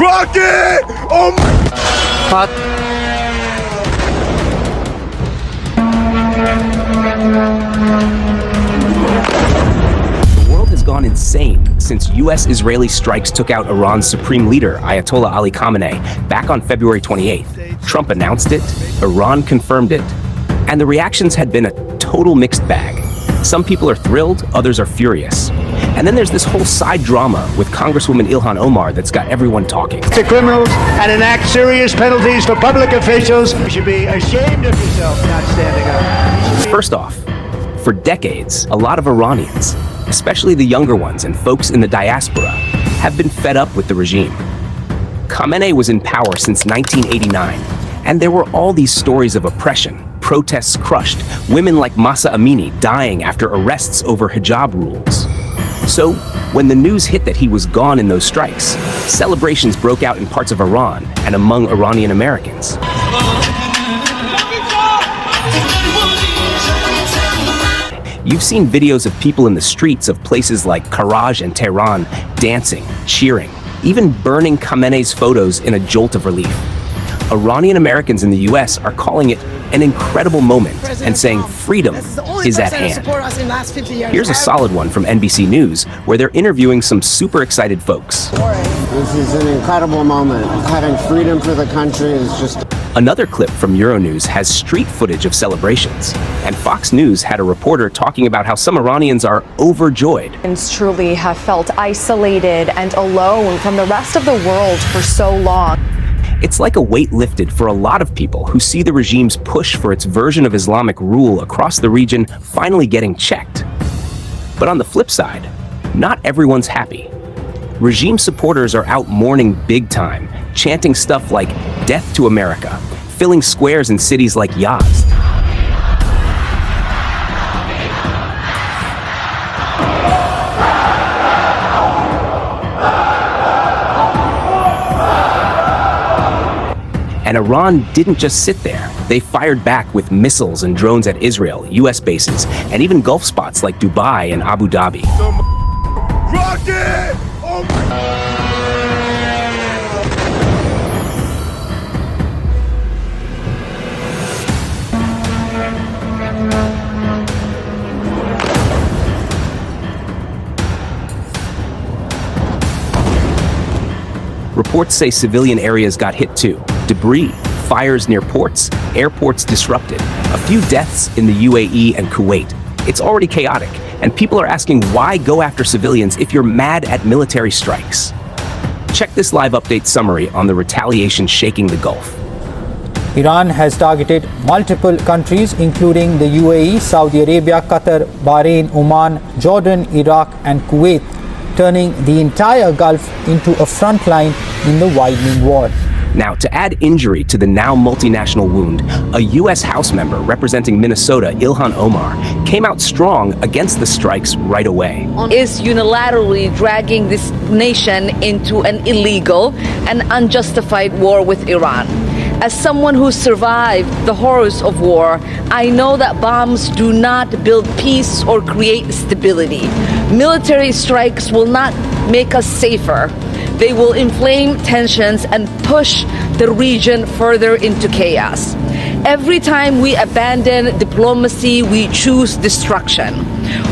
Rocket! Oh my... The world has gone insane since U.S.-Israeli strikes took out Iran's supreme leader, Ayatollah Ali Khamenei, back on February 28th. Trump announced it, Iran confirmed it, and the reactions had been a total mixed bag. Some people are thrilled, others are furious. And then there's this whole side drama with Congresswoman Ilhan Omar that's got everyone talking. To criminals and enact serious penalties for public officials. You should be ashamed of yourself not standing up. First off, for decades, a lot of Iranians, especially the younger ones and folks in the diaspora, have been fed up with the regime. Khamenei was in power since 1989, and there were all these stories of oppression, protests crushed, women like Masa Amini dying after arrests over hijab rules. So, when the news hit that he was gone in those strikes, celebrations broke out in parts of Iran and among Iranian Americans. You've seen videos of people in the streets of places like Karaj and Tehran dancing, cheering, even burning Khamenei's photos in a jolt of relief. Iranian Americans in the U.S. are calling it an incredible moment and saying freedom is at hand. Here's a solid one from NBC News, where they're interviewing some super excited folks. This is an incredible moment. Having freedom for the country is just... Another clip from Euronews has street footage of celebrations, and Fox News had a reporter talking about how some Iranians are overjoyed. Truly have felt isolated and alone from the rest of the world for so long. It's like a weight lifted for a lot of people who see the regime's push for its version of Islamic rule across the region finally getting checked. But on the flip side, not everyone's happy. Regime supporters are out mourning big time, chanting stuff like "Death to America," filling squares in cities like Yazd. And Iran didn't just sit there. They fired back with missiles and drones at Israel, U.S. bases, and even Gulf spots like Dubai and Abu Dhabi. Rocket! Oh my... Reports say civilian areas got hit too. Debris, fires near ports, airports disrupted, a few deaths in the UAE and Kuwait. It's already chaotic, and people are asking why go after civilians if you're mad at military strikes. Check this live update summary on the retaliation shaking the Gulf. Iran has targeted multiple countries, including the UAE, Saudi Arabia, Qatar, Bahrain, Oman, Jordan, Iraq, and Kuwait, turning the entire Gulf into a front line in the widening war. Now, to add injury to the now multinational wound, a U.S. House member representing Minnesota, Ilhan Omar, came out strong against the strikes right away. Is unilaterally dragging this nation into an illegal and unjustified war with Iran. As someone who survived the horrors of war, I know that bombs do not build peace or create stability. Military strikes will not make us safer. They will inflame tensions and push the region further into chaos. Every time we abandon diplomacy, we choose destruction.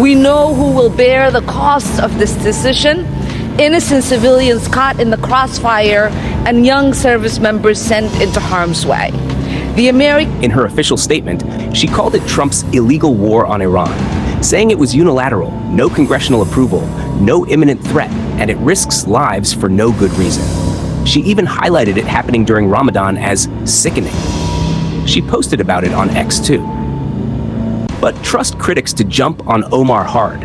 We know who will bear the costs of this decision: innocent civilians caught in the crossfire and young service members sent into harm's way. In her official statement, she called it Trump's illegal war on Iran, saying it was unilateral, no congressional approval, no imminent threat, and it risks lives for no good reason. She even highlighted it happening during Ramadan as sickening. She posted about it on X too. But trust critics to jump on Omar hard.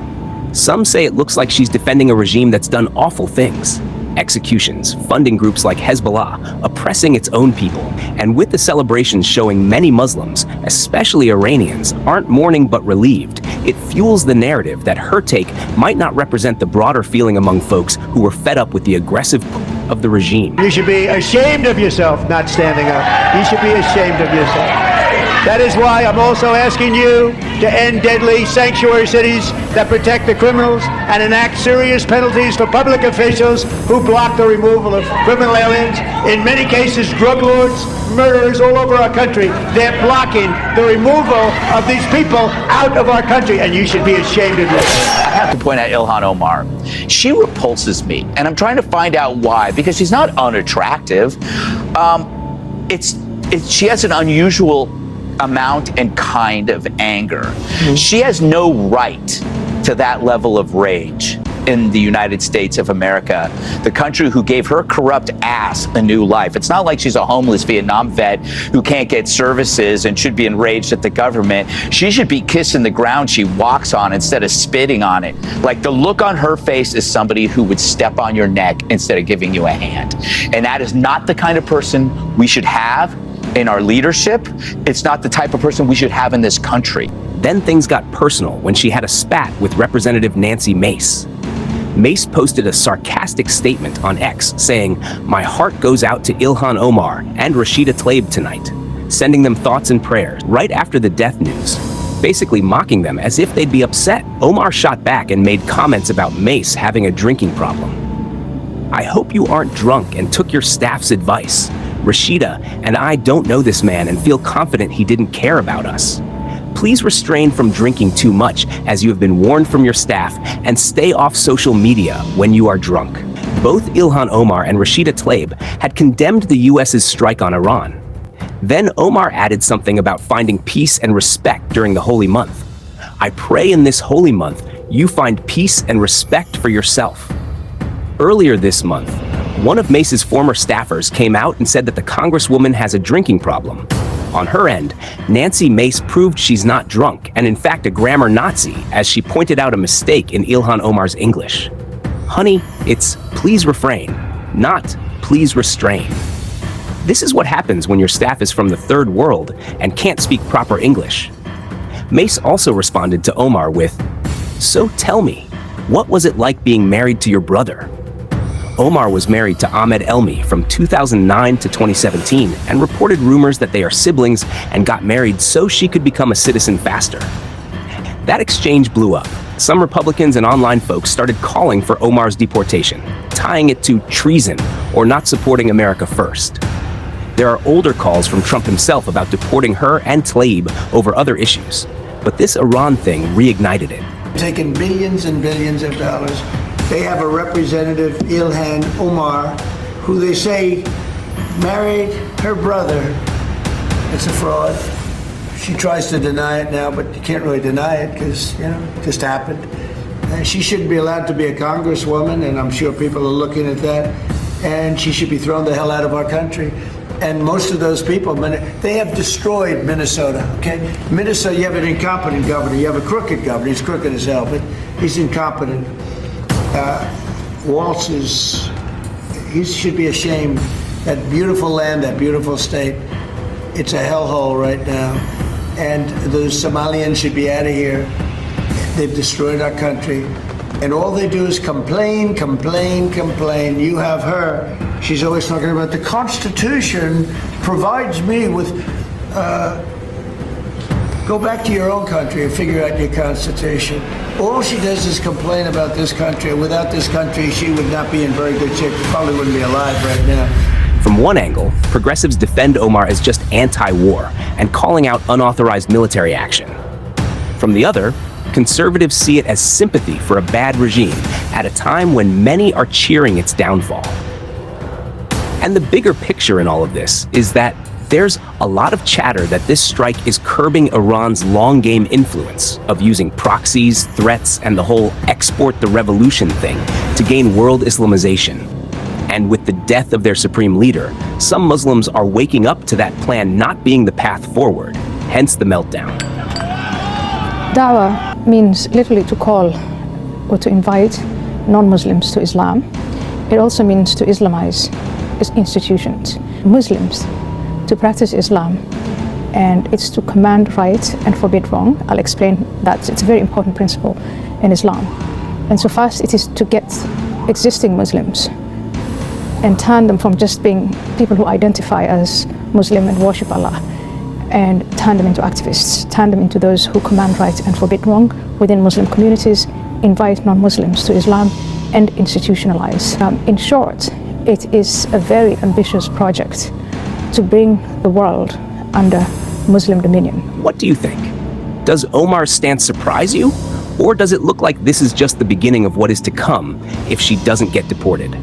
Some say it looks like she's defending a regime that's done awful things. Executions, funding groups like Hezbollah, oppressing its own people, and with the celebrations showing many Muslims, especially Iranians, aren't mourning but relieved, it fuels the narrative that her take might not represent the broader feeling among folks who were fed up with the aggressive of the regime. You should be ashamed of yourself not standing up. You should be ashamed of yourself. That is why I'm also asking you to end deadly sanctuary cities that protect the criminals and enact serious penalties for public officials who block the removal of criminal aliens. In many cases, drug lords, murderers all over our country. They're blocking the removal of these people out of our country, and you should be ashamed of yourself. I have to point out Ilhan Omar. She repulses me, and I'm trying to find out why, because she's not unattractive. She has an unusual amount and kind of anger. Mm-hmm. She has no right to that level of rage in the United States of America, the country who gave her corrupt ass a new life. It's not like she's a homeless Vietnam vet who can't get services and should be enraged at the government. She should be kissing the ground she walks on instead of spitting on it. Like, the look on her face is somebody who would step on your neck instead of giving you a hand. And that is not the kind of person we should have in our leadership. It's not the type of person we should have in this country. Then things got personal when she had a spat with Representative Nancy Mace. Mace posted a sarcastic statement on X saying, "My heart goes out to Ilhan Omar and Rashida Tlaib tonight, sending them thoughts and prayers," right after the death news, basically mocking them as if they'd be upset. Omar shot back and made comments about Mace having a drinking problem. "I hope you aren't drunk and took your staff's advice. Rashida and I don't know this man and feel confident he didn't care about us. Please restrain from drinking too much, as you have been warned from your staff, and stay off social media when you are drunk." Both Ilhan Omar and Rashida Tlaib had condemned the US's strike on Iran. Then Omar added something about finding peace and respect during the holy month. "I pray in this holy month you find peace and respect for yourself." Earlier this month, one of Mace's former staffers came out and said that the Congresswoman has a drinking problem. On her end, Nancy Mace proved she's not drunk and in fact a grammar Nazi, as she pointed out a mistake in Ilhan Omar's English. "Honey, it's please refrain, not please restrain." This is what happens when your staff is from the third world and can't speak proper English. Mace also responded to Omar with, "So tell me, what was it like being married to your brother?" Omar was married to Ahmed Elmi from 2009 to 2017 and reported rumors that they are siblings and got married so she could become a citizen faster. That exchange blew up. Some Republicans and online folks started calling for Omar's deportation, tying it to treason or not supporting America first. There are older calls from Trump himself about deporting her and Tlaib over other issues, but this Iran thing reignited it. Taking billions and billions of dollars. They have a representative, Ilhan Omar, who they say married her brother. It's a fraud. She tries to deny it now, but you can't really deny it because, it just happened. And she shouldn't be allowed to be a congresswoman, and I'm sure people are looking at that. And she should be thrown the hell out of our country. And most of those people, they have destroyed Minnesota, okay? Minnesota, you have an incompetent governor. You have a crooked governor. He's crooked as hell, but he's incompetent. Waltz he should be ashamed. That beautiful land, that beautiful state, it's a hellhole right now. And the Somalians should be out of here. They've destroyed our country. And all they do is complain, complain, complain. You have her. She's always talking about the Constitution provides me with, go back to your own country and figure out your Constitution. All she does is complain about this country. Without this country, she would not be in very good shape. She probably wouldn't be alive right now. From one angle, progressives defend Omar as just anti-war and calling out unauthorized military action. From the other, conservatives see it as sympathy for a bad regime at a time when many are cheering its downfall. And the bigger picture in all of this is that there's a lot of chatter that this strike is curbing Iran's long-game influence of using proxies, threats, and the whole export the revolution thing to gain world Islamization. And with the death of their supreme leader, some Muslims are waking up to that plan not being the path forward, hence the meltdown. Dawah means literally to call or to invite non-Muslims to Islam. It also means to Islamize institutions. Muslims to practice Islam, and it's to command right and forbid wrong. I'll explain that. It's a very important principle in Islam. And so first it is to get existing Muslims and turn them from just being people who identify as Muslim and worship Allah and turn them into activists, turn them into those who command right and forbid wrong within Muslim communities, invite non-Muslims to Islam, and institutionalize. In short, it is a very ambitious project to bring the world under Muslim dominion. What do you think? Does Omar's stance surprise you? Or does it look like this is just the beginning of what is to come if she doesn't get deported?